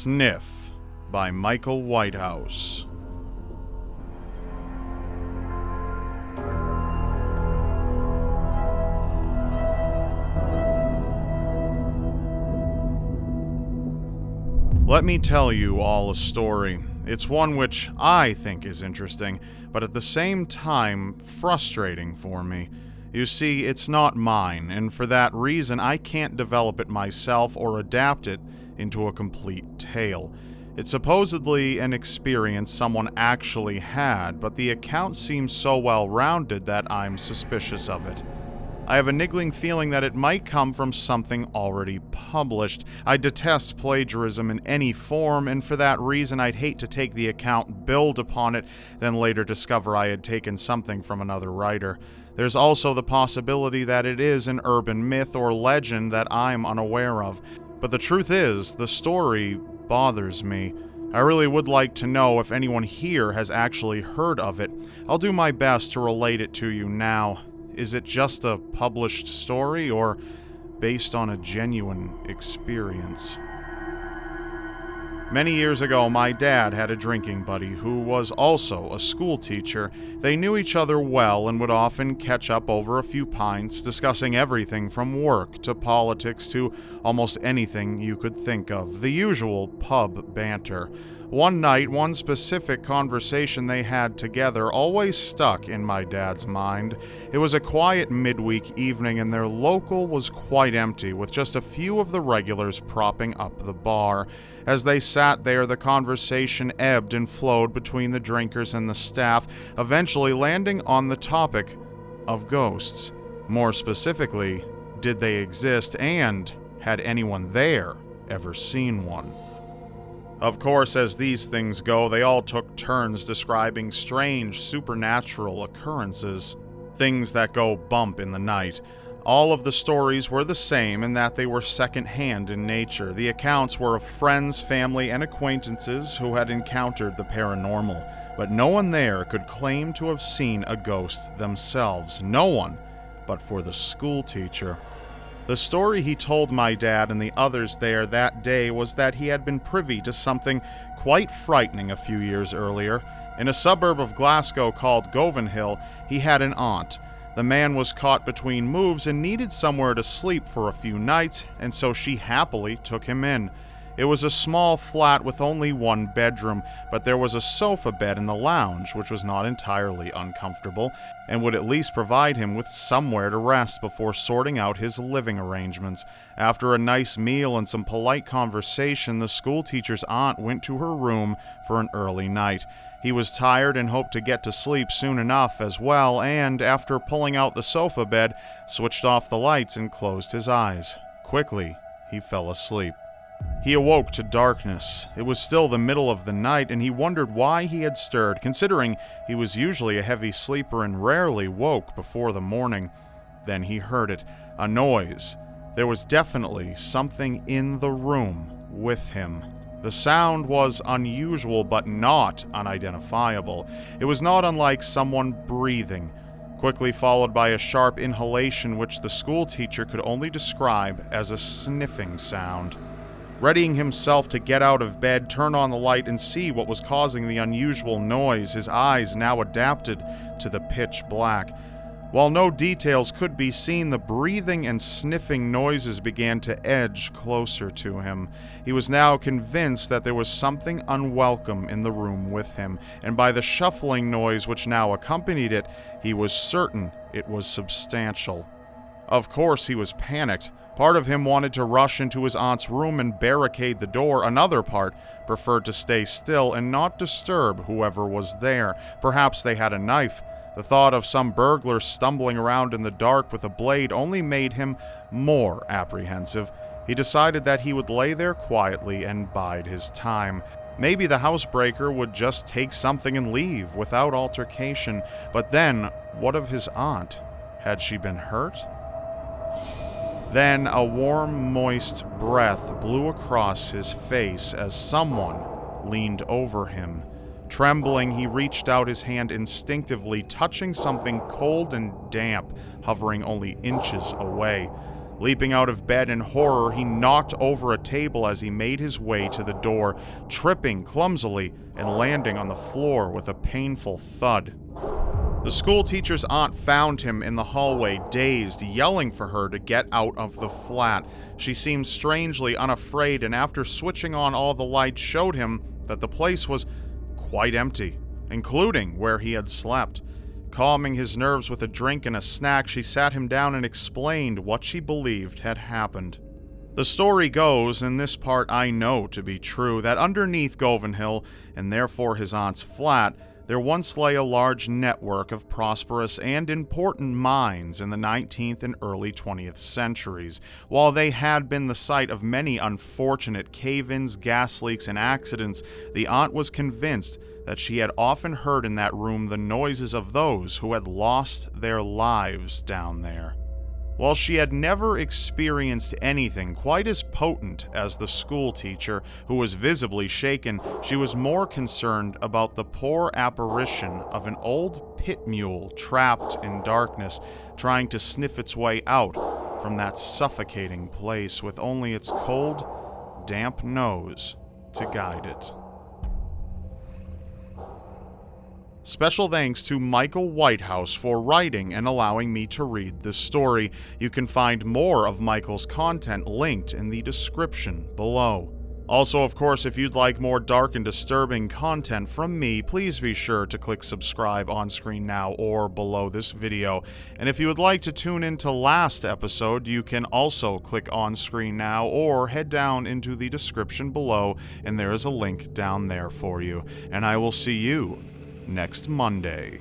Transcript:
Sniff by Michael Whitehouse. Let me tell you all a story. It's one which I think is interesting, but at the same time frustrating for me. You see, it's not mine, and for that reason I can't develop it myself or adapt it into a complete tale. It's supposedly an experience someone actually had, but the account seems so well-rounded that I'm suspicious of it. I have a niggling feeling that it might come from something already published. I detest plagiarism in any form, and for that reason I'd hate to take the account, build upon it, then later discover I had taken something from another writer. There's also the possibility that it is an urban myth or legend that I'm unaware of. But the truth is, the story bothers me. I really would like to know if anyone here has actually heard of it. I'll do my best to relate it to you now. Is it just a published story, or based on a genuine experience? Many years ago, my dad had a drinking buddy who was also a school teacher. They knew each other well and would often catch up over a few pints, discussing everything from work to politics to almost anything you could think of. The usual pub banter. One night, one specific conversation they had together always stuck in my dad's mind. It was a quiet midweek evening and their local was quite empty, with just a few of the regulars propping up the bar. As they sat there, the conversation ebbed and flowed between the drinkers and the staff, eventually landing on the topic of ghosts. More specifically, did they exist, and had anyone there ever seen one? Of course, as these things go, they all took turns describing strange, supernatural occurrences, things that go bump in the night. All of the stories were the same in that they were second-hand in nature. The accounts were of friends, family, and acquaintances who had encountered the paranormal, but no one there could claim to have seen a ghost themselves. No one, but for the school teacher. The story he told my dad and the others there that day was that he had been privy to something quite frightening a few years earlier. In a suburb of Glasgow called Govanhill, he had an aunt. The man was caught between moves and needed somewhere to sleep for a few nights, and so she happily took him in. It was a small flat with only one bedroom, but there was a sofa bed in the lounge, which was not entirely uncomfortable, and would at least provide him with somewhere to rest before sorting out his living arrangements. After a nice meal and some polite conversation, the schoolteacher's aunt went to her room for an early night. He was tired and hoped to get to sleep soon enough as well, and after pulling out the sofa bed, switched off the lights and closed his eyes. Quickly, he fell asleep. He awoke to darkness. It was still the middle of the night, and he wondered why he had stirred, considering he was usually a heavy sleeper and rarely woke before the morning. Then he heard it, a noise. There was definitely something in the room with him. The sound was unusual, but not unidentifiable. It was not unlike someone breathing, quickly followed by a sharp inhalation which the schoolteacher could only describe as a sniffing sound. Readying himself to get out of bed, turn on the light, and see what was causing the unusual noise, his eyes now adapted to the pitch black. While no details could be seen, the breathing and sniffing noises began to edge closer to him. He was now convinced that there was something unwelcome in the room with him, and by the shuffling noise which now accompanied it, he was certain it was substantial. Of course, he was panicked. Part of him wanted to rush into his aunt's room and barricade the door. Another part preferred to stay still and not disturb whoever was there. Perhaps they had a knife. The thought of some burglar stumbling around in the dark with a blade only made him more apprehensive. He decided that he would lay there quietly and bide his time. Maybe the housebreaker would just take something and leave without altercation. But then, what of his aunt? Had she been hurt? Then a warm, moist breath blew across his face as someone leaned over him. Trembling, he reached out his hand instinctively, touching something cold and damp, hovering only inches away. Leaping out of bed in horror, he knocked over a table as he made his way to the door, tripping clumsily and landing on the floor with a painful thud. The schoolteacher's aunt found him in the hallway, dazed, yelling for her to get out of the flat. She seemed strangely unafraid, and after switching on all the lights, showed him that the place was quite empty, including where he had slept. Calming his nerves with a drink and a snack, she sat him down and explained what she believed had happened. The story goes, and this part I know to be true, that underneath Govanhill, and therefore his aunt's flat, there once lay a large network of prosperous and important mines in the 19th and early 20th centuries. While they had been the site of many unfortunate cave-ins, gas leaks, and accidents, the aunt was convinced that she had often heard in that room the noises of those who had lost their lives down there. While she had never experienced anything quite as potent as the schoolteacher, who was visibly shaken, she was more concerned about the poor apparition of an old pit mule trapped in darkness, trying to sniff its way out from that suffocating place with only its cold, damp nose to guide it. Special thanks to Michael Whitehouse for writing and allowing me to read this story. You can find more of Michael's content linked in the description below. Also, of course, if you'd like more dark and disturbing content from me, please be sure to click subscribe on screen now or below this video. And if you would like to tune into last episode, you can also click on screen now or head down into the description below, and there is a link down there for you. And I will see you next Monday.